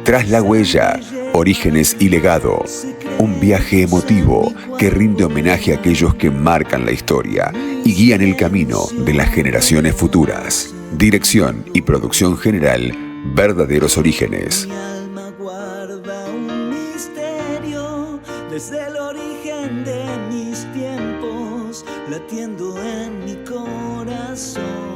Tras la huella, orígenes y legado. Un viaje emotivo que rinde homenaje a aquellos que marcan la historia y guían el camino de las generaciones futuras. Dirección y producción general, Verdaderos Orígenes. Mi alma guarda un misterio desde el origen de mis tiempos, latiendo en mi corazón.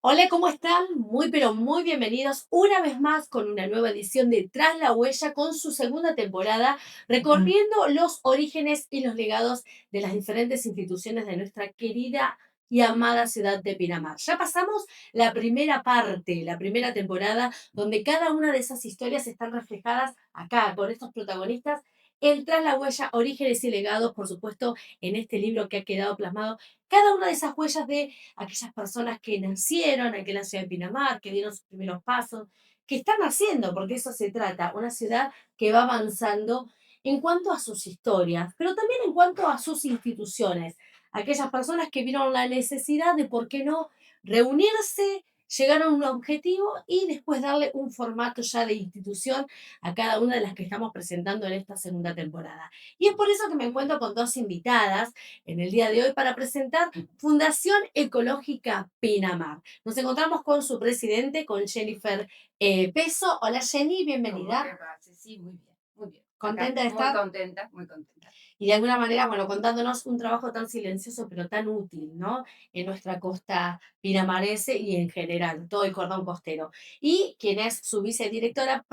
Hola, ¿cómo están? Muy pero muy bienvenidos una vez más con una nueva edición de Tras la Huella con su segunda temporada, recorriendo los orígenes y los legados de las diferentes instituciones de nuestra querida y amada ciudad de Pinamar. Ya pasamos la primera parte, la primera temporada, donde cada una de esas historias están reflejadas acá, con estos protagonistas, en Tras la Huella, Orígenes y Legados, por supuesto, en este libro que ha quedado plasmado cada una de esas huellas de aquellas personas que nacieron aquí en la ciudad de Pinamar, que dieron sus primeros pasos, que están naciendo, porque eso se trata, una ciudad que va avanzando en cuanto a sus historias, pero también en cuanto a sus instituciones, aquellas personas que vieron la necesidad de, ¿por qué no?, reunirse, llegar a un objetivo y después darle un formato ya de institución a cada una de las que estamos presentando en esta segunda temporada. Y es por eso que me encuentro con dos invitadas en el día de hoy para presentar Fundación Ecológica Pinamar. Nos encontramos con su presidente, con Jennifer Peso. Hola Jenny, bienvenida. Sí, muy bien, muy bien. ¿Contenta de estar? Muy contenta, muy contenta. Y de alguna manera, bueno, contándonos un trabajo tan silencioso pero tan útil, ¿no? En nuestra costa pinamarense y en general, todo el cordón costero. Y quien es su vicedirectora,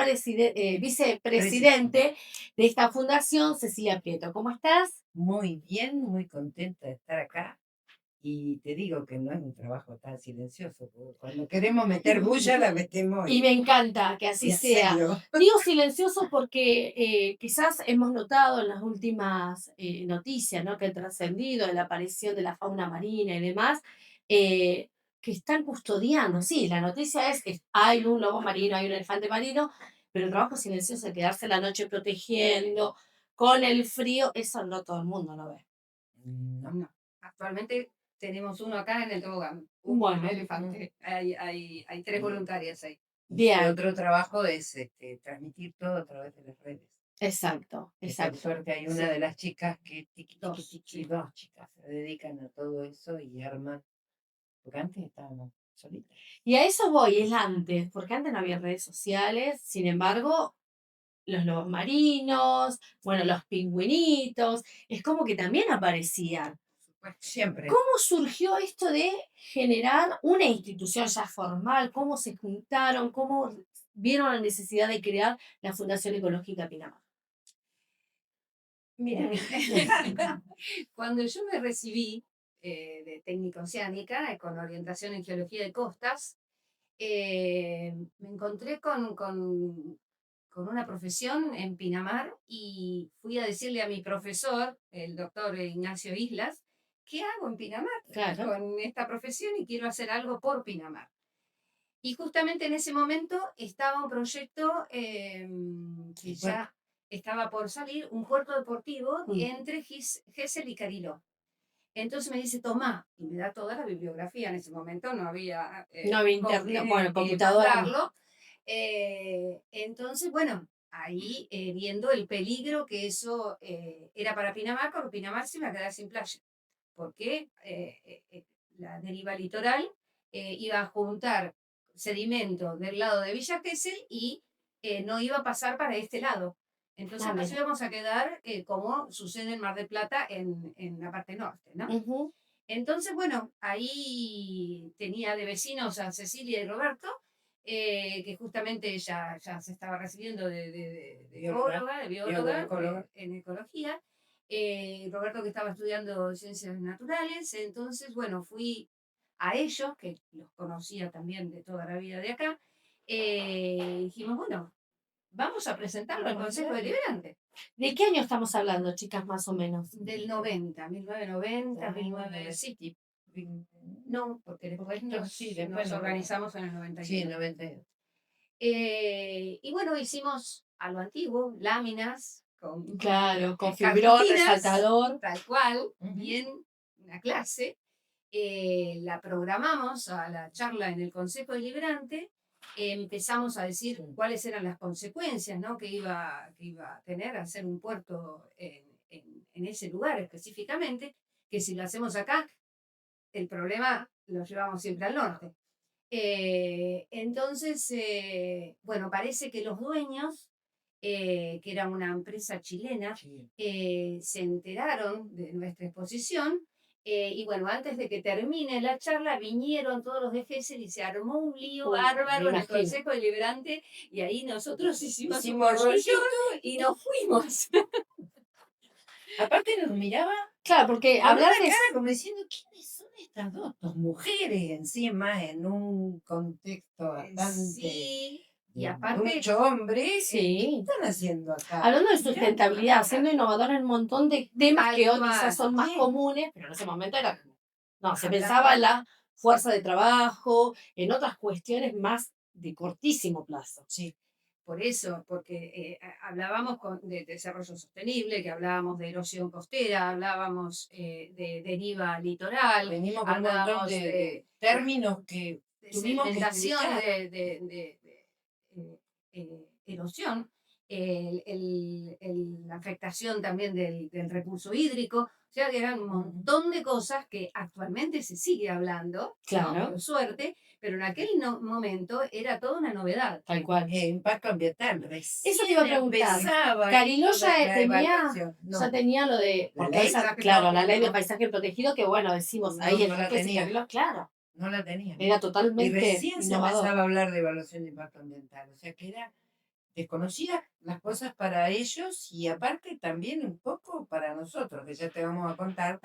vicepresidente de esta fundación, Cecilia Prieto. ¿Cómo estás? Muy bien, muy contenta de estar acá. Y te digo que no es un trabajo tan silencioso, porque cuando queremos meter bulla la metemos. Y me encanta que así en sea. serio. Digo silencioso porque quizás hemos notado en las últimas noticias, ¿no?, que han trascendido de la aparición de la fauna marina y demás, que están custodiando. Sí, la noticia es que hay un lobo marino, hay un elefante marino, pero el trabajo silencioso de quedarse la noche protegiendo con el frío, eso no todo el mundo lo ve. No. No. Actualmente tenemos uno acá en el tobogán, un Bueno. elefante. Hay 3 voluntarias ahí. Y Bien. otro trabajo es transmitir todo a través de las redes. Exacto, Que exacto. por suerte hay una de las chicas que Dos chicas se dedican a todo eso y arman. Porque antes estábamos solitas. Y a eso voy, es antes, porque antes no había redes sociales, sin embargo, los lobos marinos, bueno, los pingüinitos, es como que también aparecían. Siempre. ¿Cómo surgió esto de generar una institución ya formal? ¿Cómo se juntaron? ¿Cómo vieron la necesidad de crear la Fundación Ecológica Pinamar? Mira, cuando yo me recibí de técnica oceánica con orientación en geología de costas, me encontré con una profesión en Pinamar y fui a decirle a mi profesor, el doctor Ignacio Islas, ¿qué hago en Pinamar Claro. con esta profesión y quiero hacer algo por Pinamar? Y justamente en ese momento estaba un proyecto que ya estaba por salir, un puerto deportivo entre Gesell y Cariló. Entonces me dice, tomá, y me da toda la bibliografía. En ese momento no había, No había internet, bueno, computadora. comprarlo. Entonces, bueno, ahí viendo el peligro que eso era para Pinamar, porque Pinamar se iba a quedar sin playa. Porque la deriva litoral iba a juntar sedimento del lado de Villa Gesell y no iba a pasar para este lado. Entonces Ah, nos mira. íbamos a quedar como sucede en Mar del Plata en la parte norte, ¿no? Ujú. Entonces, bueno, ahí tenía de vecinos a Cecilia y Roberto, que justamente ya se estaba recibiendo de bióloga ecóloga. En ecología. Roberto que estaba estudiando ciencias naturales. Entonces, bueno, fui a ellos, que los conocía también de toda la vida de acá, dijimos, bueno, vamos a presentarlo al Consejo Deliberante. ¿De qué año estamos hablando, chicas, más o menos? Del 1990, 1990, sí. No, porque después nos organizamos en el 91. Sí, 92. Y bueno, hicimos a lo antiguo, láminas Claro, con fibrón, cartulinas, resaltador. tal cual, Ujú. bien una clase. La programamos a la charla en el Consejo Deliberante, empezamos a decir Sí. cuáles eran las consecuencias, ¿no? que iba a tener hacer un puerto en ese lugar específicamente, que si lo hacemos acá, el problema lo llevamos siempre al norte. Entonces, bueno, parece que los dueños, que era una empresa chilena, Sí. se enteraron de nuestra exposición y bueno, antes de que termine la charla vinieron todos los de Gesell y se armó un lío Me bárbaro en el imagino. Consejo Deliberante y ahí nosotros hicimos un Hicimos rollito rollito y nos fuimos. Aparte nos miraba Claro, porque con hablar una de... cara como diciendo, ¿quiénes son estas dos mujeres encima en un contexto bastante Sí, y de aparte, mucho hombre? ¿Qué Sí. están haciendo acá? Hablando de Mirá, sustentabilidad, siendo innovador en un montón de temas Tal que hoy cual, quizás son más sí. comunes, pero en ese momento era como... No, se Habla- pensaba en la fuerza de trabajo, en otras cuestiones más de cortísimo plazo. Sí, por eso, porque hablábamos de desarrollo sostenible, que hablábamos de erosión costera, hablábamos de deriva litoral, venimos con un montón hablábamos de términos que de tuvimos que sedimentación, explicar. erosión, la afectación también del recurso hídrico, o sea que eran un montón de cosas que actualmente se sigue hablando, ¿no? Claro. Por suerte, pero en aquel momento era toda una novedad. Tal cual. Impacto ambiental. Eso te iba a preguntar. Empezaba ahí Cariló toda ya la tenía, evaluación. No, ya tenía lo de... La porque ley esa- de claro, la paisaje ley de protegido. paisaje protegido, que bueno, decimos No, ahí en no el la juez y tenía. Cariló, claro, no la tenía. era Y totalmente recién se innovador. empezaba a hablar de evaluación de impacto ambiental. O sea que era desconocida las cosas para ellos y aparte también un poco para nosotros, que ya te vamos a contar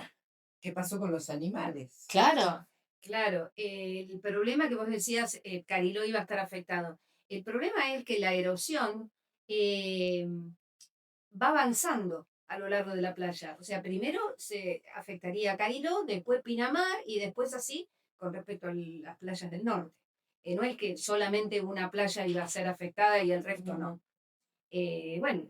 qué pasó con los animales. Claro, Claro, el problema que vos decías, Cariló iba a estar afectado. El problema es que la erosión va avanzando a lo largo de la playa. O sea, primero se afectaría a Cariló, después Pinamar y después así con respecto a las playas del norte. No es que solamente una playa iba a ser afectada y el resto no. Bueno,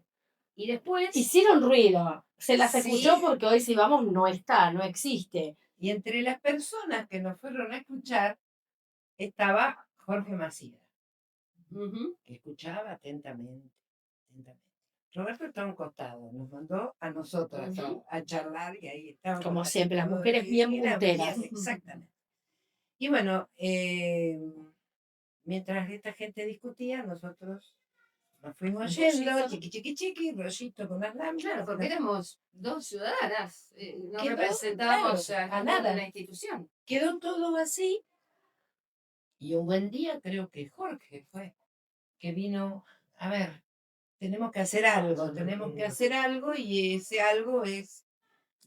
y después, hicieron ruido, se las Sí. escuchó porque hoy si vamos no está, no existe. Y entre las personas que nos fueron a escuchar estaba Jorge Macías, ujú, que escuchaba atentamente. Roberto está a un costado, nos mandó a nosotras Ujú. a charlar y ahí estábamos. Como siempre, las todos, mujeres bien y eran punteras. exactamente. Y bueno, mientras esta gente discutía, nosotros nos fuimos yendo, Rollito. chiqui, chiqui, chiqui, rollito con las láminas. claro, porque éramos dos ciudadanas, no Quedó, representábamos claro, a a ninguna nada. institución. Quedó todo así. Y un buen día creo que Jorge fue, que vino, a ver, tenemos que hacer algo y ese algo es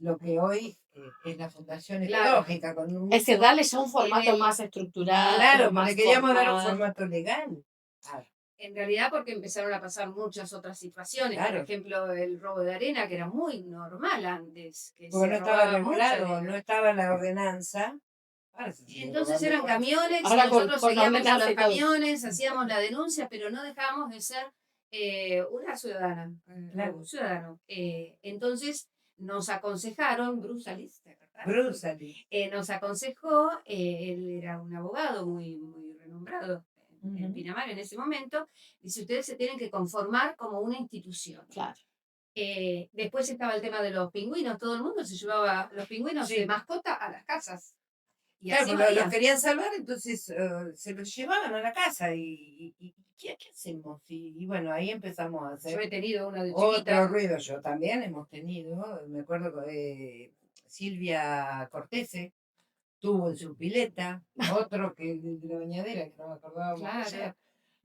lo que hoy es la Fundación Claro. Ecológica. Con un, Es decir, darle ya un formato el- más estructurado, claro, más porque queríamos dar un formal. formato legal. Ah, En realidad porque empezaron a pasar muchas otras situaciones, Claro. por ejemplo el robo de arena, que era muy normal antes, que porque se no estaba robaba mucha regulado, arena. no estaba la ordenanza. Ahora se sigue Entonces robando eran cosas. camiones Ahora y nosotros con seguíamos a ordenanza los y todo. camiones, hacíamos la denuncia, pero no dejábamos de ser una ciudadana, Claro. un ciudadano. Entonces nos aconsejaron, Brusalis, ¿te acordás? Brusali. Nos aconsejó, él era un abogado muy renombrado en Ujú. Pinamar en ese momento, dice, ustedes se tienen que conformar como una institución. Claro. Después estaba el tema de los pingüinos, todo el mundo se llevaba los pingüinos Sí. de mascota a las casas. Y Claro, así pero varía. los querían salvar, entonces se los llevaban a la casa. ¿Y qué hacemos? Y bueno, ahí empezamos a Yo hacer he tenido una de otro chiquita. ruido. Yo también hemos tenido, me acuerdo que Silvia Cortese tuvo en su pileta, otro que de la bañadera, que no me acordaba cómo Claro. se llama.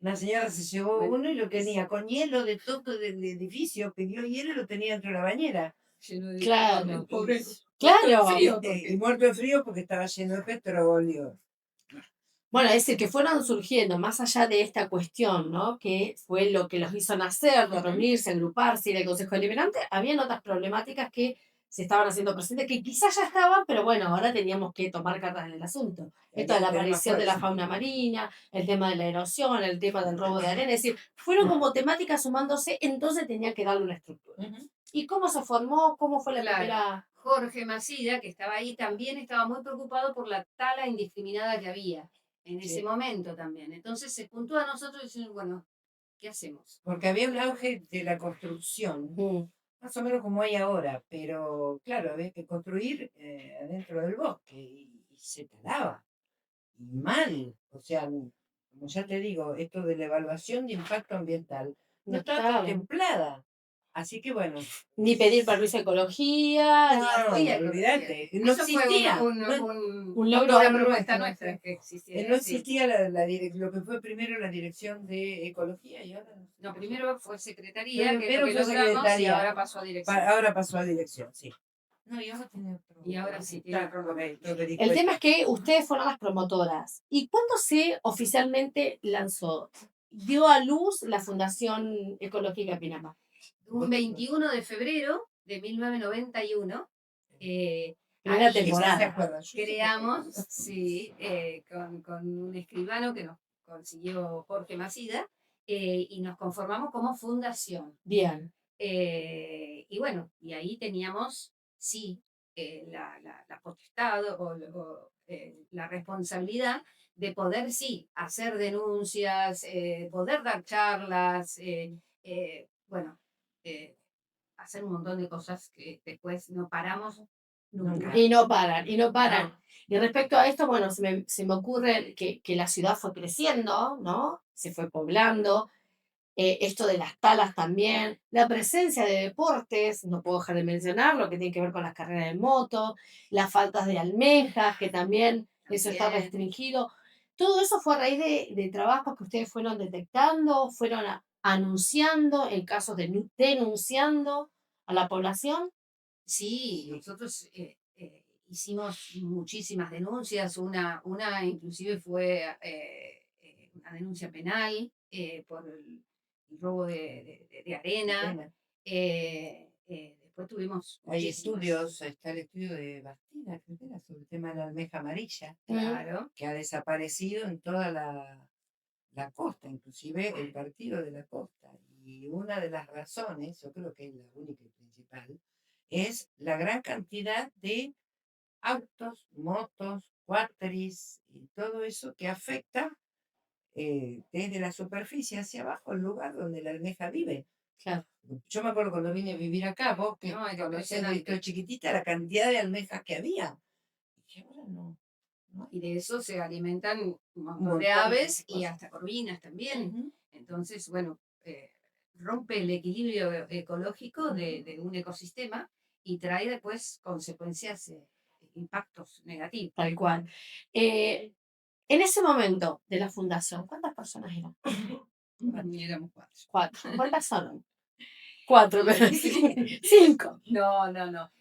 Una señora se llevó Bueno, uno y lo tenía con hielo de todo del edificio, pidió hielo y lo tenía dentro de la bañera. lleno de Claro. bueno, pobre. Claro. Frío, Y muerto de frío porque estaba lleno de petróleo. Bueno, es decir, que fueron surgiendo, más allá de esta cuestión, ¿no? Que fue lo que los hizo nacer, de reunirse, agruparse, ir al Consejo Deliberante, habían otras problemáticas que se estaban haciendo presentes, que quizás ya estaban, pero bueno, ahora teníamos que tomar cartas en el asunto. Esto de la Había que tener más aparición de la fuerza. fauna marina, el tema de la erosión, el tema del robo de arena, es decir, fueron como temáticas sumándose, entonces tenía que darle una estructura. Ujú. ¿Y cómo se formó? ¿Cómo fue la Claro. primera? Jorge Macida, que estaba ahí, también estaba muy preocupado por la tala indiscriminada que había en ese Sí. momento también. Entonces se juntó a nosotros y decimos, bueno, ¿qué hacemos? Porque había un auge de la construcción, Mm, más o menos como hay ahora, pero claro, había que construir adentro del bosque y se talaba. Y mal. O sea, como ya te digo, esto de la evaluación de impacto ambiental no no estaba estaba. contemplada. Así que bueno, Ni pedir permiso de ecología, ni no, Oye, olvídate, no eso fue existía. un una logro propuesta nuestra que existiera. No Sí. existía lo que fue primero la dirección de ecología y ahora no sé. No, primero fue secretaría, que es Primero lo que fue logramos, y secretaría. ahora pasó a dirección. Ahora pasó a dirección, sí. No, y ahora tiene otro. Y ahora sí, tiene otro nombre. El tema es que ustedes fueron las promotoras. ¿Y cuándo se oficialmente lanzó? Dio a luz la Fundación Ecológica Pinamar. Un 21 de febrero de 1991, Primera ahí temporada. ¿Se acuerdan? Yo sí me creamos, acuerdo. sí, con un escribano que nos consiguió Jorge Macida, y nos conformamos como fundación. Bien. Y bueno, y ahí teníamos, sí, la potestad o la responsabilidad de poder, sí, hacer denuncias, poder dar charlas, bueno, eh, hacer un montón de cosas que después no paramos nunca. Y no paran, y no paran. Y respecto a esto, bueno, se me ocurre que la ciudad fue creciendo, ¿no? Se fue poblando. Esto de las talas también, la presencia de deportes, no puedo dejar de mencionar lo que tiene que ver con las carreras de moto, las faltas de almejas, que también eso está También. restringido. Todo eso fue a raíz de trabajos que ustedes fueron detectando, fueron anunciando, en casos de denunciando a la población. Sí, nosotros hicimos muchísimas denuncias, una inclusive fue una denuncia penal por el robo de arena. Después tuvimos Hay muchísimas. estudios, está el estudio de Bastina, creo que era, sobre el tema de la almeja amarilla, Claro, que ha desaparecido en toda la costa, inclusive el partido de la costa. Y una de las razones, yo creo que es la única y principal, es la gran cantidad de autos, motos, cuatris y todo eso que afecta desde la superficie hacia abajo el lugar donde la almeja vive. Claro. Yo me acuerdo cuando vine a vivir acá, vos que No, es conocés impresionante. desde chiquitita la cantidad de almejas que había. Y ahora no. No hay. Y de eso se alimentan un montón montón de de aves y cosas. hasta corvinas también. Ujú. Entonces, bueno, rompe el equilibrio ecológico de un ecosistema y trae después consecuencias, impactos negativos. Tal cual. En ese momento de la fundación, ¿cuántas personas eran? Y éramos cuatro. Cuatro. ¿Cuántas son? Cuatro, pero sí. Cinco. No.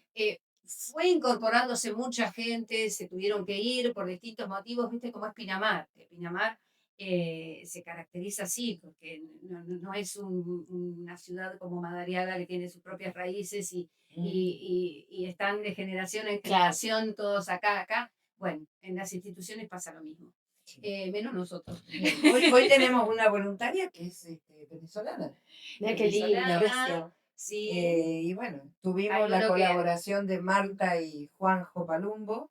Fue incorporándose mucha gente, se tuvieron que ir por distintos motivos, viste cómo es Pinamar. Pinamar se caracteriza así, porque no es una ciudad como Madariaga que tiene sus propias raíces y están de generación en Claro. generación todos acá. Bueno, en las instituciones pasa lo mismo. Menos nosotros. Hoy tenemos una voluntaria que es venezolana. Mira qué lindo. Venezolana, sí. Y bueno, tuvimos Hay la uno que- colaboración de Marta y Juanjo Palumbo.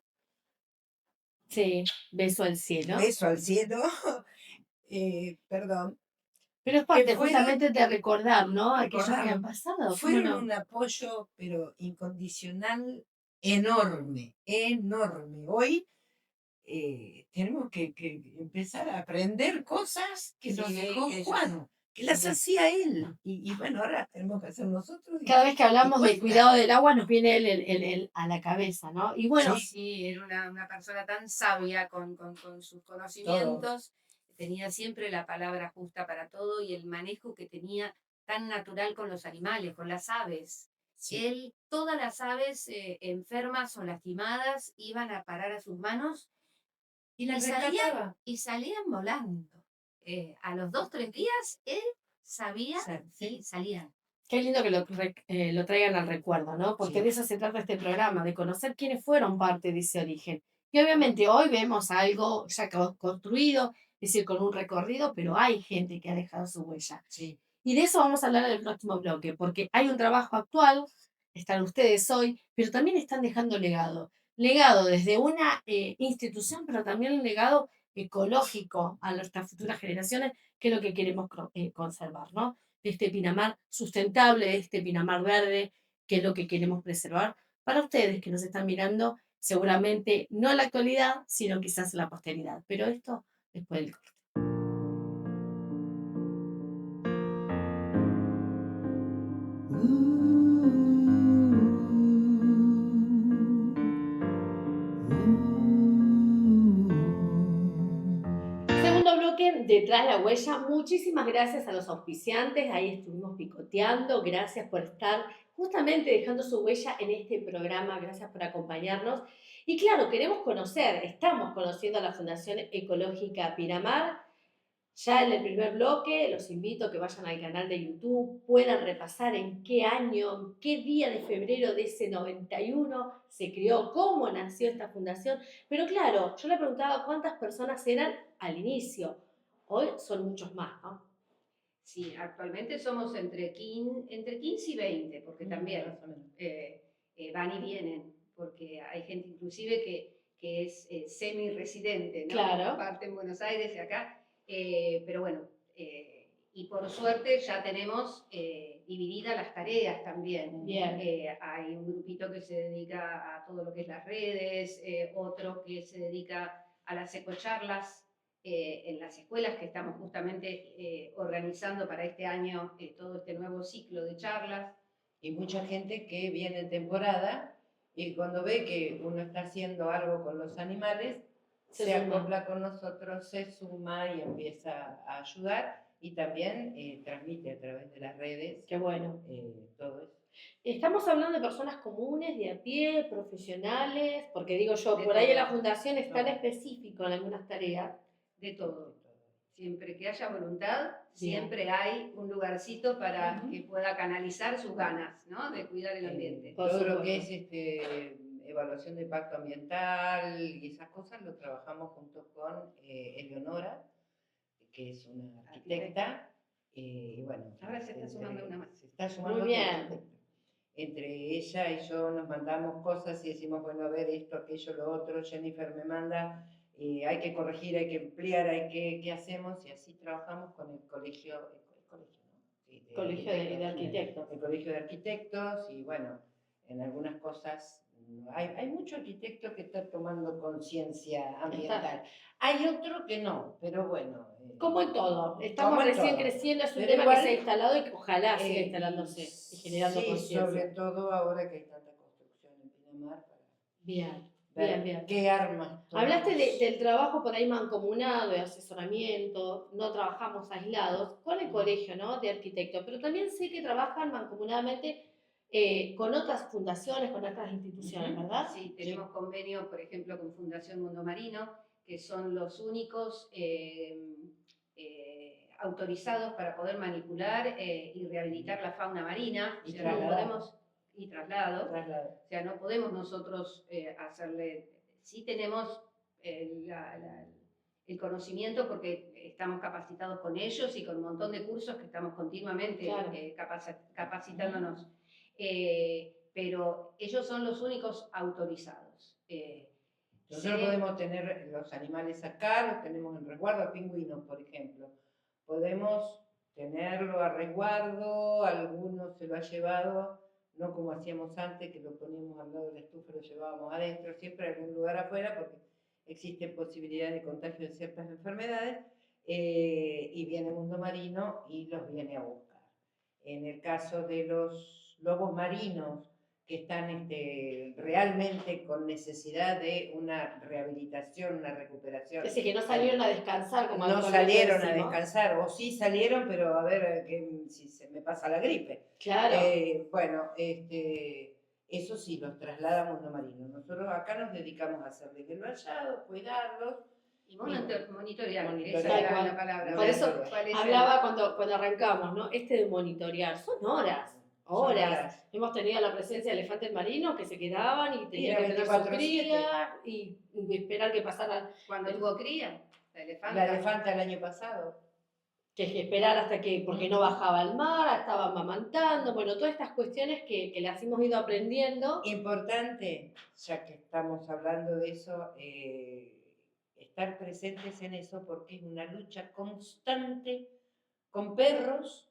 Sí, beso al cielo. Beso al cielo. Perdón. Pero es parte fueron- justamente de recordar, ¿no? Aquellos que recordar. han pasado. ¿Cómo Fueron no? un apoyo, pero incondicional, enorme, enorme. Hoy tenemos que empezar a aprender cosas que nos Sí, dejó que ellos- Juan, que las hacía él. Y bueno, ahora tenemos que hacer nosotros. Cada vez que hablamos del cuesta. cuidado del agua nos viene él a la cabeza, ¿no? Y bueno, Sí, era una persona tan sabia con sus conocimientos, tenía siempre la palabra justa para todo y el manejo que tenía tan natural con los animales, con las aves. Sí. Él, todas las aves enfermas o lastimadas iban a parar a sus manos Y las y salían, rescataba. y salían volando. A los 2, 3 días, él sabía Sí. y salían. Qué lindo que lo traigan al recuerdo, ¿no? Porque de Sí, eso se trata este programa, de conocer quiénes fueron parte de ese origen. Y obviamente hoy vemos algo ya construido, es decir, con un recorrido, pero hay gente que ha dejado su huella. sí. Y de eso vamos a hablar en el próximo bloque, porque hay un trabajo actual, están ustedes hoy, pero también están dejando legado. Legado desde una institución, pero también un legado ecológico a nuestras futuras generaciones, que es lo que queremos conservar, ¿no? De este Pinamar sustentable, de este Pinamar verde, que es lo que queremos preservar para ustedes que nos están mirando, seguramente no en la actualidad, sino quizás en la posteridad. Pero esto después del corte. Segundo bloque, detrás la huella. Muchísimas gracias a los auspiciantes. Ahí estuvimos picoteando. Gracias por estar justamente dejando su huella en este programa. Gracias por acompañarnos. Y claro, queremos conocer, estamos conociendo a la Fundación Ecológica Pinamar. Ya en el primer bloque los invito a que vayan al canal de YouTube, puedan repasar en qué año, en qué día de febrero de ese 91 se creó, cómo nació esta fundación. Pero claro, yo le preguntaba cuántas personas eran al inicio. Hoy son muchos más, ¿no? Sí, actualmente somos entre 15 y 20, porque también Más o menos. van y vienen, porque hay gente inclusive que es semi-residente, ¿no? Claro, Parte en Buenos Aires y acá, pero bueno, y por suerte ya tenemos divididas las tareas también. bien. Hay un grupito que se dedica a todo lo que es las redes, otro que se dedica a las ecocharlas, en las escuelas que estamos justamente organizando para este año todo este nuevo ciclo de charlas. Y mucha gente que viene en temporada y cuando ve que uno está haciendo algo con los animales, Se se suma. acopla con nosotros, se suma y empieza a ayudar y también transmite a través de las redes Qué bueno. todo eso. Estamos hablando de personas comunes, de a pie, profesionales, porque digo yo, De por ahí en la todo. fundación es tan Todo. específico en algunas tareas. De todo. Siempre que haya voluntad, Bien. siempre hay un lugarcito para que pueda canalizar sus ganas, ¿no? De cuidar el ambiente. Por Todo lo que supuesto. es evaluación de impacto ambiental y esas cosas lo trabajamos junto con Eleonora, que es una arquitecta. Y bueno, Ahora se está sumando una más. se está sumando Muy otra bien. arquitecta. Entre ella y yo nos mandamos cosas y decimos, bueno, a ver, esto, aquello, lo otro, Jennifer me manda, hay que corregir, hay que ampliar, ¿qué hacemos? Y así trabajamos con el colegio, ¿no? Sí, Colegio de arquitectos. El colegio de arquitectos y bueno, en algunas cosas hay mucho arquitecto que está tomando conciencia ambiental. Hay otro que no, pero bueno. Como en todo, estamos como en recién todo. creciendo, es un Pero tema igual, que se ha instalado y que ojalá siga instalándose y generando sí, conciencia. sobre todo ahora que hay tanta construcción en Pinamar para Bien, ver bien. qué armas tomamos. Hablaste del trabajo por ahí mancomunado, de asesoramiento, no trabajamos aislados con el colegio, ¿no? De arquitectos, pero también sé que trabajan mancomunadamente con otras fundaciones, con otras instituciones, ¿verdad? Sí, tenemos convenio, por ejemplo, con Fundación Mundo Marino, que son los únicos autorizados para poder manipular y rehabilitar la fauna marina. Y O sea, no trasladar. podemos, y traslado. Traslado. O sea, no podemos nosotros hacerle. Sí tenemos el conocimiento porque estamos capacitados con ellos y con un montón de cursos que estamos continuamente Claro. capacitándonos. Pero ellos son los únicos autorizados. Nosotros podemos tener los animales acá, los tenemos en resguardo, pingüinos, por ejemplo. Podemos tenerlo a resguardo, algunos se lo ha llevado, no como hacíamos antes, que lo poníamos al lado de la estufa y lo llevábamos adentro, siempre en algún lugar afuera, porque existe posibilidad de contagio de ciertas enfermedades, y viene Mundo Marino y los viene a buscar. En el caso de los lobos marinos, que están realmente con necesidad de una rehabilitación, una recuperación. Es decir, que no salieron a descansar como no habitualmente salieron a decimos. descansar, o sí salieron, pero a ver si se me pasa la gripe. Claro. Bueno, eso sí, los traslada a Mundo Marino. Nosotros acá nos dedicamos a hacerles el vallado, cuidarlos, Y monitorear, Monitorear. esa era Tal cual. la palabra. Por eso ¿Cuál es hablaba cuando arrancamos, ¿no? De monitorear, son horas. Horas. horas. Hemos tenido la presencia de elefantes marinos que se quedaban y tenían era que tener su 24/7. cría y esperar que pasaran, Cuando tuvo cría, la elefanta. La elefanta el año pasado. que esperar hasta que, porque no bajaba al mar, estaba amamantando, bueno, todas estas cuestiones que las hemos ido aprendiendo. Importante, ya que estamos hablando de eso, estar presentes en eso porque es una lucha constante con perros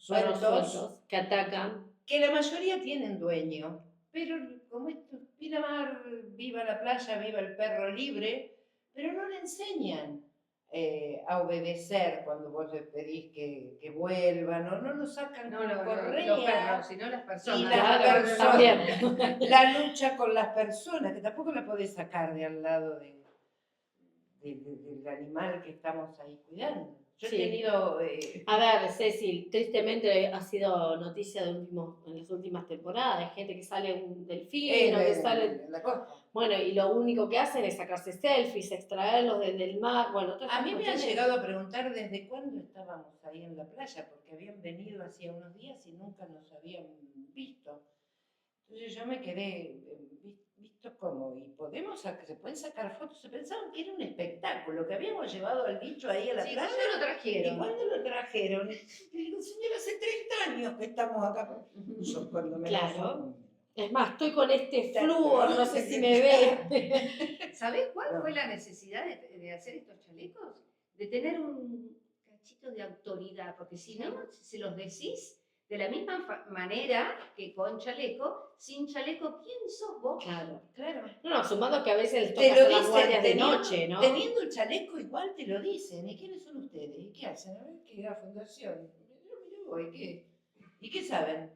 Perros sueltos, sueltos que atacan. que la mayoría tienen dueño, pero como esto, Pinamar, viva la playa, viva el perro libre, pero no le enseñan a obedecer cuando vos les pedís que vuelvan, o no lo sacan No con los correa. perros, sino las personas. Y las Claro, personas. también. La lucha con las personas, que tampoco la podés sacar de al lado del animal que estamos ahí cuidando. Yo Sí. he tenido... A ver, Cecil, tristemente ha sido noticia en las últimas temporadas, hay gente que sale un delfín o que sale... en la costa. Bueno, y lo único que hacen es sacarse selfies, extraerlos desde el mar, bueno, todas A estas mí me han cuestiones. llegado a preguntar desde cuándo estábamos ahí en la playa, porque habían venido hacía unos días y nunca nos habían visto. Entonces yo me quedé, visto como, y se pueden sacar fotos, se pensaban que era un espectáculo, que habíamos llevado al bicho ahí a la Sí, playa. ¿cuándo lo ¿Y trajeron? cuándo lo trajeron? Y digo, señora, hace 30 años que estamos acá. Yo cuando me Claro. Es más, estoy con este flúor, no sé si me ve. ¿Sabés cuál No. fue la necesidad de hacer estos chalecos? De tener un cachito de autoridad, porque si no, si se los decís de la misma manera que con chaleco, sin chaleco, ¿quién sos vos? Claro. Claro. No, sumando que a veces les Te toca lo hacer las dicen, guardias de noche, ¿no? Teniendo el chaleco igual te lo dicen. ¿Y quiénes son ustedes? ¿Y qué hacen? A ver, ¿qué la fundación? Yo voy, ¿qué? ¿Y qué saben?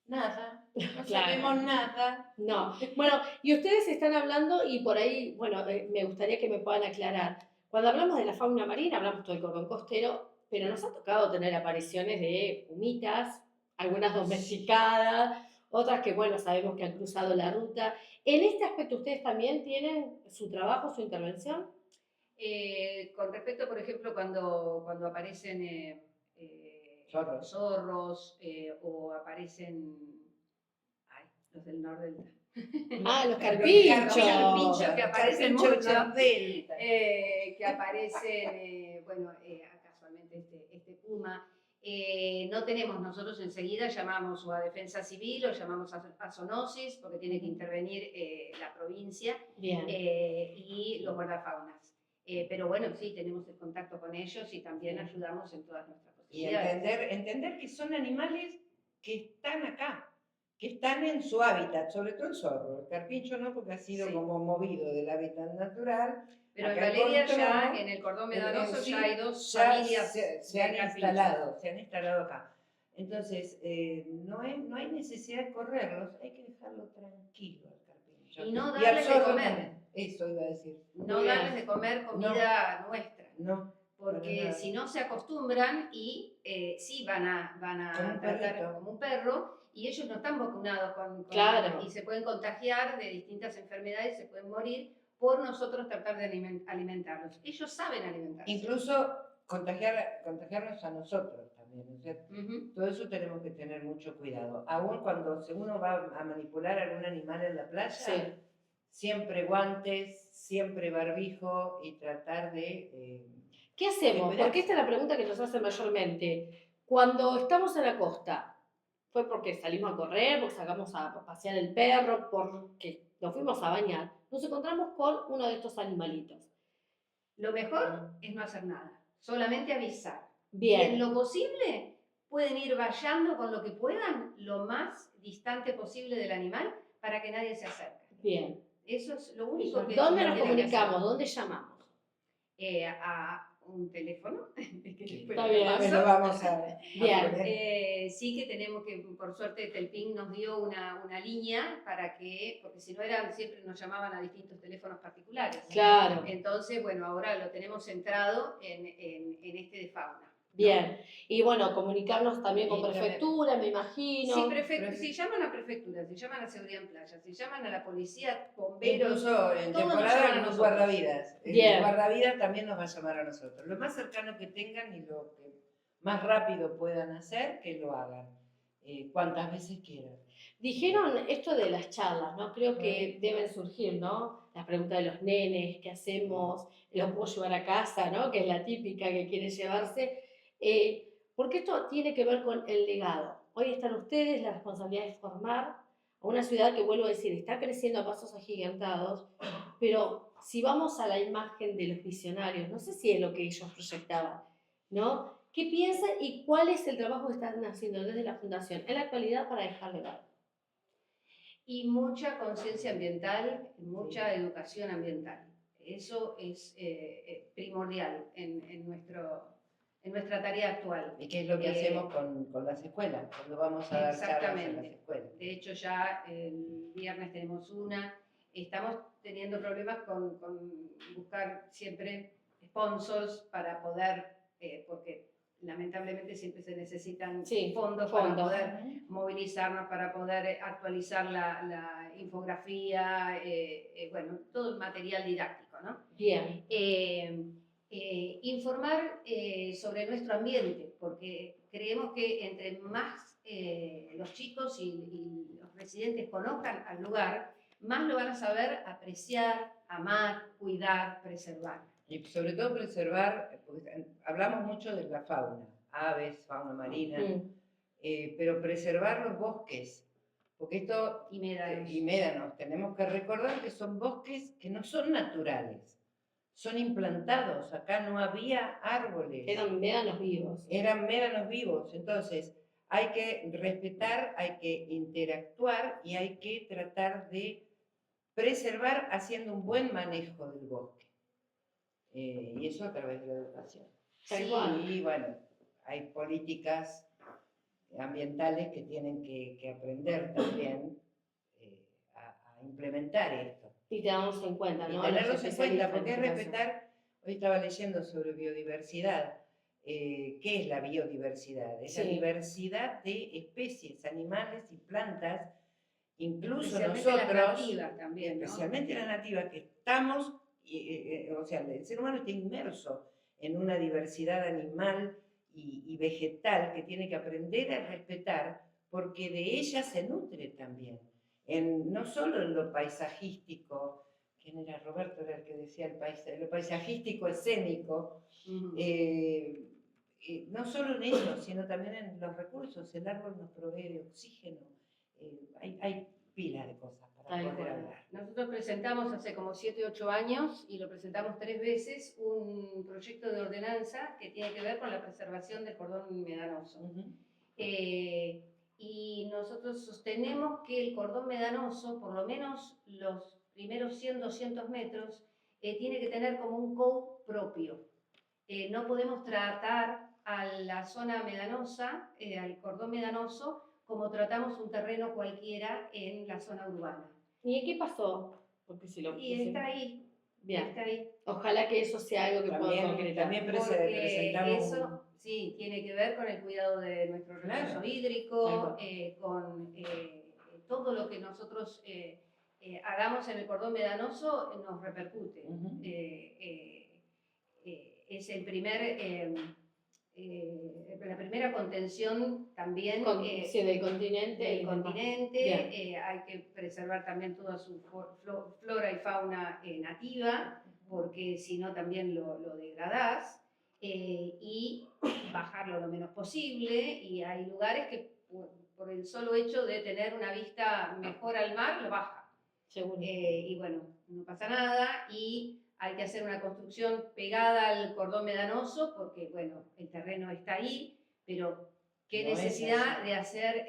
Nada. No Claro. sabemos nada. No. Bueno, y ustedes están hablando, y por ahí, bueno, me gustaría que me puedan aclarar. Cuando hablamos de la fauna marina, hablamos todo el cordón costero, pero nos ha tocado tener apariciones de pumitas, algunas domesticadas, otras que, bueno, sabemos que han cruzado la ruta. En este aspecto, ¿ustedes también tienen su trabajo, su intervención? Con respecto, por ejemplo, cuando aparecen zorros o aparecen los del nordelta. Ah, los carpinchos. Los carpinchos que aparecen mucho. Delta. Que aparecen, casualmente este puma. No tenemos nosotros enseguida, llamamos o a Defensa Civil o llamamos a Zoonosis porque tiene que intervenir la provincia. Bien. Y los guardafaunas. Pero bueno, sí, tenemos el contacto con ellos y también ayudamos en todas nuestras Y posibilidades. entender que son animales que están acá, que están en su hábitat, sobre todo el zorro. El carpincho no, porque ha sido Sí. como movido del hábitat natural. Pero en Acá Valeria encontró, ya, en el cordón medanoso, sí, ya hay dos ya familias se han de carpinchos. se han instalado acá. Entonces, no hay necesidad de correrlos, hay que dejarlo tranquilo al carpincho. Y no al darles de zorro comer. también. Eso iba a decir. No darles de comer comida nuestra. No. Porque si no se acostumbran y sí van a Como un tratar perrito. como un perro y ellos no están vacunados Claro. y se pueden contagiar de distintas enfermedades, se pueden morir por nosotros tratar de alimentarlos. Ellos saben alimentarse. Incluso contagiarnos a nosotros también, ¿no es cierto? Ujú. Todo eso tenemos que tener mucho cuidado. Aún cuando uno va a manipular algún animal en la playa, Sí. siempre guantes, siempre barbijo y tratar de... ¿Qué hacemos? Esperar. Porque esta es la pregunta que nos hacen mayormente. Cuando estamos en la costa, ¿fue porque salimos a correr, porque sacamos a pasear el perro, porque nos fuimos a bañar? Nos encontramos con uno de estos animalitos. Lo mejor es no hacer nada, solamente avisar. Bien. Y en lo posible pueden ir vallando con lo que puedan lo más distante posible del animal para que nadie se acerque. Bien. Eso es lo único que... ¿Dónde nos tienen que hacer. comunicamos? ¿Dónde llamamos? A un teléfono. Está bien. Pero vamos a... Bien. Sí que tenemos que, por suerte, Telping nos dio una línea para que, porque si no siempre nos llamaban a distintos teléfonos particulares. Claro. Entonces, bueno, ahora lo tenemos centrado en este de fauna. Bien. Y bueno, comunicarnos también con Y también- prefectura, me imagino. Si llaman a prefectura, si llaman a seguridad en playa, si llaman a la policía, bomberos, Incluso en todos nos llaman a temporada los nosotros. guardavidas. Bien. El guardavidas también nos va a llamar a nosotros. Lo más cercano que tengan y lo que más rápido puedan hacer, que lo hagan. Cuantas veces quieran. Dijeron esto de las charlas, ¿no? Creo que deben surgir, ¿no? Las preguntas de los nenes, ¿qué hacemos? ¿Los puedo llevar a casa, ¿no? Que es la típica que quiere llevarse. Porque esto tiene que ver con el legado. Hoy están ustedes, la responsabilidad es formar a una ciudad que, vuelvo a decir, está creciendo a pasos agigantados, pero si vamos a la imagen de los visionarios, no sé si es lo que ellos proyectaban, ¿no? ¿Qué piensan y cuál es el trabajo que están haciendo desde la Fundación en la actualidad para dejar legado? Y mucha conciencia ambiental, mucha educación ambiental. Eso es primordial en nuestra tarea actual. ¿Y qué es lo que hacemos con las escuelas? Cuando vamos a dar charlas en las escuelas. De hecho, ya el viernes tenemos una. Estamos teniendo problemas con buscar siempre sponsors para poder, porque lamentablemente siempre se necesitan fondos para poder movilizarnos, para poder actualizar la infografía, bueno, todo el material didáctico, ¿no? Bien. Informar sobre nuestro ambiente, porque creemos que entre más los chicos y los residentes conozcan al lugar, más lo van a saber apreciar, amar, cuidar, preservar. Y sobre todo preservar, porque hablamos mucho de la fauna, aves, fauna marina, pero preservar los bosques, porque esto, y médanos. Y médanos, tenemos que recordar que son bosques que no son naturales, son implantados, acá no había árboles. Eran médanos vivos. Eran médanos vivos, entonces hay que respetar, hay que interactuar y hay que tratar de preservar haciendo un buen manejo del bosque. Y eso a través de la educación. Y bueno, hay políticas ambientales que tienen que aprender también a implementar esto. Y tenerlos en cuenta, ¿no? Y tenerlos en cuenta, porque es respetar. Hoy estaba leyendo sobre biodiversidad. ¿Qué es la biodiversidad? Es la diversidad de especies, animales y plantas, incluso nosotros, las nativas también, ¿no? Especialmente las nativas, que estamos, o sea, el ser humano está inmerso en una diversidad animal y vegetal que tiene que aprender a respetar, porque de ella se nutre también, no solo en lo paisajístico. ¿Quién era? Roberto era el que decía lo paisajístico escénico, no solo en eso, sino también en los recursos. El árbol nos provee de oxígeno, hay pila de cosas para poder hablar. Nosotros presentamos hace como 7 u 8 años, y lo presentamos 3 veces, un proyecto de ordenanza que tiene que ver con la preservación del cordón medanoso. Y nosotros sostenemos que el cordón medanoso, por lo menos los primeros 100, 200 metros, tiene que tener como un code propio. No podemos tratar a la zona medanosa, al cordón medanoso, como tratamos un terreno cualquiera en la zona urbana. ¿Y qué pasó? Porque si lo está ahí. Bien. Está ahí. Ojalá que eso sea algo que pueda concretar. También presentamos... Eso sí tiene que ver con el cuidado de nuestro recurso hídrico, con todo lo que nosotros hagamos en el cordón medanoso nos repercute. Es el la primera contención también del continente. Hay que preservar también toda su flora y fauna nativa, porque si no también lo degradás, y bajarlo lo menos posible. Y hay lugares que por el solo hecho de tener una vista mejor al mar, lo baja. Y bueno, no pasa nada, y hay que hacer una construcción pegada al cordón medanoso, porque bueno, el terreno está ahí, pero qué no necesidad de hacer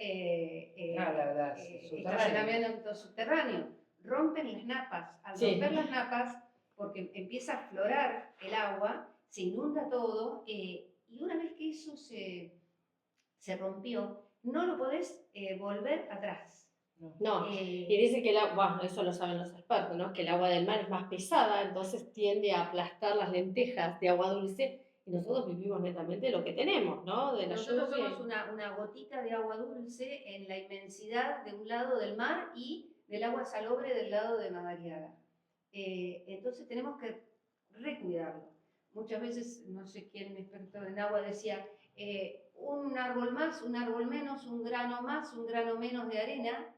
estacionamiento subterráneo. Rompen las napas. Al romper las napas, porque empieza a aflorar el agua, se inunda todo, y una vez que eso se rompió, no lo podés volver atrás. No, y dice que el agua, bueno, eso lo saben los expertos, ¿no? Que el agua del mar es más pesada, entonces tiende a aplastar las lentejas de agua dulce y nosotros vivimos netamente lo que tenemos, ¿no? De la Nosotros lluvia. somos una gotita de agua dulce en la inmensidad de un lado del mar y del agua salobre del lado de Madariaga. Entonces tenemos que recuidarlo. Muchas veces, no sé quién experto en agua decía, un árbol más, un árbol menos, un grano más, un grano menos de arena,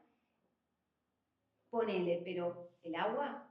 ponele, pero el agua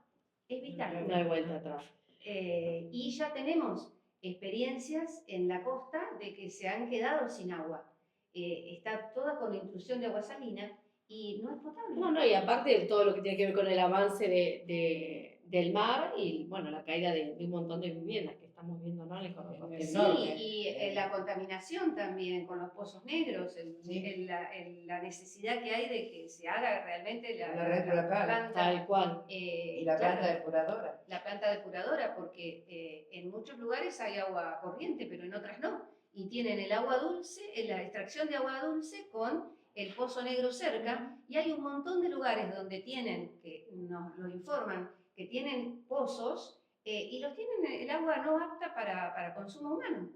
es vital. No hay vuelta atrás. Y ya tenemos experiencias en la costa de que se han quedado sin agua. Está toda con la intrusión de agua salina y no es potable. No, y aparte de todo lo que tiene que ver con el avance del mar y, bueno, la caída de un montón de viviendas que estamos viendo, ¿no? En el corredor costero. Sí, y la contaminación también con los pozos negros, la necesidad que hay de que se haga realmente la red local, planta. Tal cual. Y la planta depuradora. La planta depuradora, porque en muchos lugares hay agua corriente, pero en otras no. Y tienen el agua dulce, la extracción de agua dulce con el pozo negro cerca, y hay un montón de lugares donde tienen, que nos lo informan, que tienen pozos y los tienen el agua no apta para consumo humano.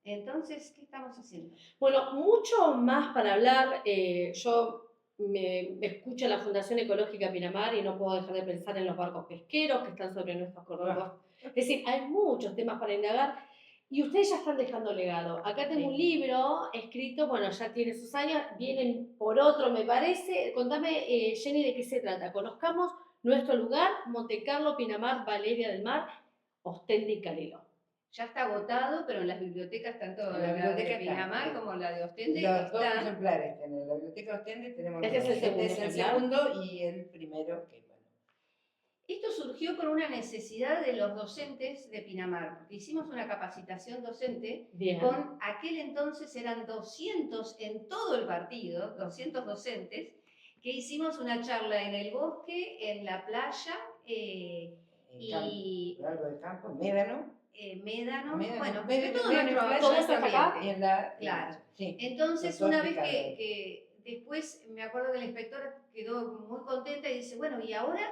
Entonces, ¿qué estamos haciendo? Bueno, mucho más para hablar. Yo me escucho la Fundación Ecológica Pinamar y no puedo dejar de pensar en los barcos pesqueros que están sobre nuestros corredores. Es decir, hay muchos temas para indagar. Y ustedes ya están dejando legado. Acá tengo un libro escrito, bueno, ya tiene sus años, vienen por otro, me parece. Contame, Jenny, de qué se trata. Conozcamos nuestro lugar, Montecarlo, Pinamar, Valeria del Mar, Ostende y Calelo. Ya está agotado, pero en las bibliotecas, tanto en la biblioteca de Pinamar como la de Ostende. Los dos ejemplares. En la biblioteca de Ostende tenemos Este es el segundo y el primero que... Esto surgió con una necesidad de los docentes de Pinamar, porque hicimos una capacitación docente. Bien. Con aquel entonces eran 200 en todo el partido, 200 docentes, que hicimos una charla en el bosque, en la playa y... algo de campo, Médano. Médano, bueno, de todo nuestro ambiente. Claro. Sí, entonces, una vez que después me acuerdo que la inspectora quedó muy contenta y dice, bueno, ¿y ahora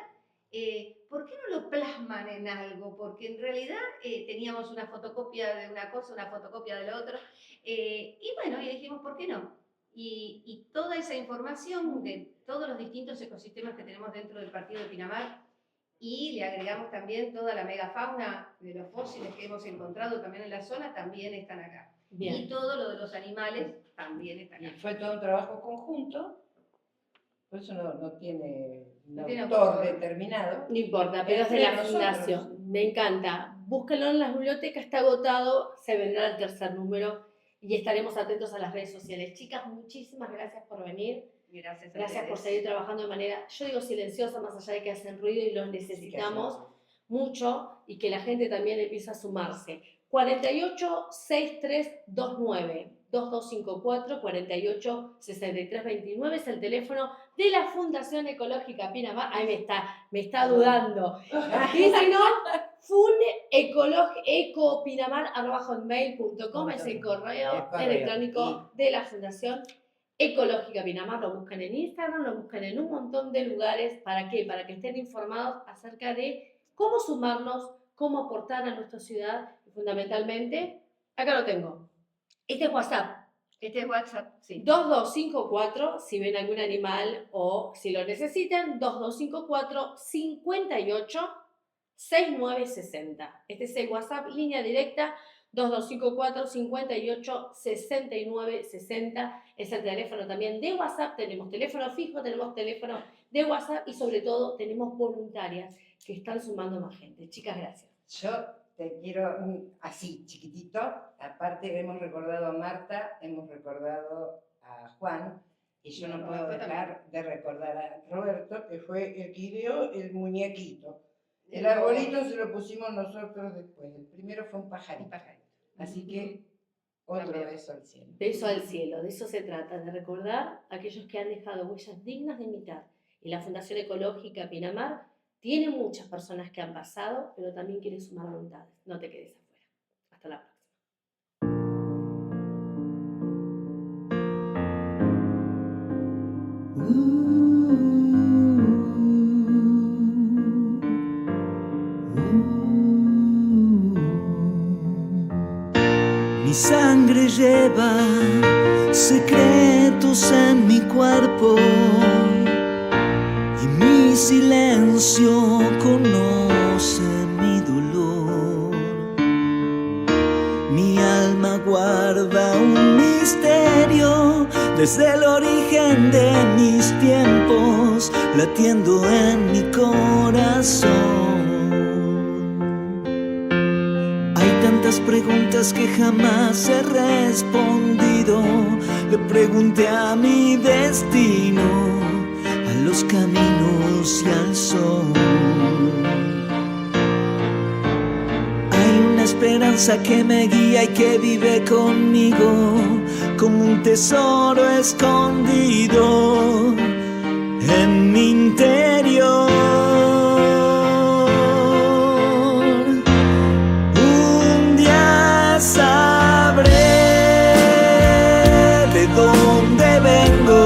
por qué no lo plasman en algo? Porque en realidad teníamos una fotocopia de una cosa, una fotocopia de la otra, y bueno, y dijimos, ¿por qué no? Y toda esa información de todos los distintos ecosistemas que tenemos dentro del partido de Pinamar, y le agregamos también toda la megafauna de los fósiles que hemos encontrado también en la zona, también están acá. Bien. Y todo lo de los animales también está acá. Y fue todo un trabajo conjunto, por eso no tiene un tiene autor determinado. No importa, pero es de la fundación. Me encanta. Búsquenlo en las bibliotecas, está agotado, se vendrá el tercer número y estaremos atentos a las redes sociales. Chicas, muchísimas gracias por venir. Gracias por seguir trabajando de manera, yo digo silenciosa, más allá de que hacen ruido y los necesitamos mucho y que la gente también empiece a sumarse. 48 6329 2254 48 6329 es el teléfono de la Fundación Ecológica Pinamar. Ahí me está dudando. Y si no, ecopinamar@hotmail.com es el correo electrónico de la Fundación Ecológica Pinamar. Lo buscan en Instagram, lo buscan en un montón de lugares. ¿Para qué? Para que estén informados acerca de cómo sumarnos, cómo aportar a nuestra ciudad y fundamentalmente, acá lo tengo. Este es WhatsApp. Este es WhatsApp, sí. 2254, si ven algún animal o si lo necesitan, 2254 58 6960. Este es el WhatsApp, línea directa. 2254 58 69 60 es el teléfono también de WhatsApp. Tenemos teléfono fijo, tenemos teléfono de WhatsApp y sobre todo tenemos voluntarias que están sumando más gente. Chicas, gracias. Yo te quiero así, chiquitito. Aparte hemos recordado a Marta, hemos recordado a Juan y yo no puedo dejar de recordar a Roberto, que fue el que ideó el muñequito. El arbolito se lo pusimos nosotros después. El primero fue un pajarito. Así que otro beso al cielo. Beso al cielo, de eso se trata, de recordar a aquellos que han dejado huellas dignas de imitar. Y la Fundación Ecológica Pinamar tiene muchas personas que han pasado, pero también quiere sumar voluntades. No te quedes afuera. Hasta la próxima. que lleva secretos en mi cuerpo y mi silencio conoce mi dolor. Mi alma guarda un misterio desde el origen de mis tiempos, latiendo en mi corazón. Hay tantas preguntas que jamás he respondido. Le pregunté a mi destino, a los caminos y al sol. Hay una esperanza que me guía y que vive conmigo, como un tesoro escondido en mi interior. Un día sabré de dónde vengo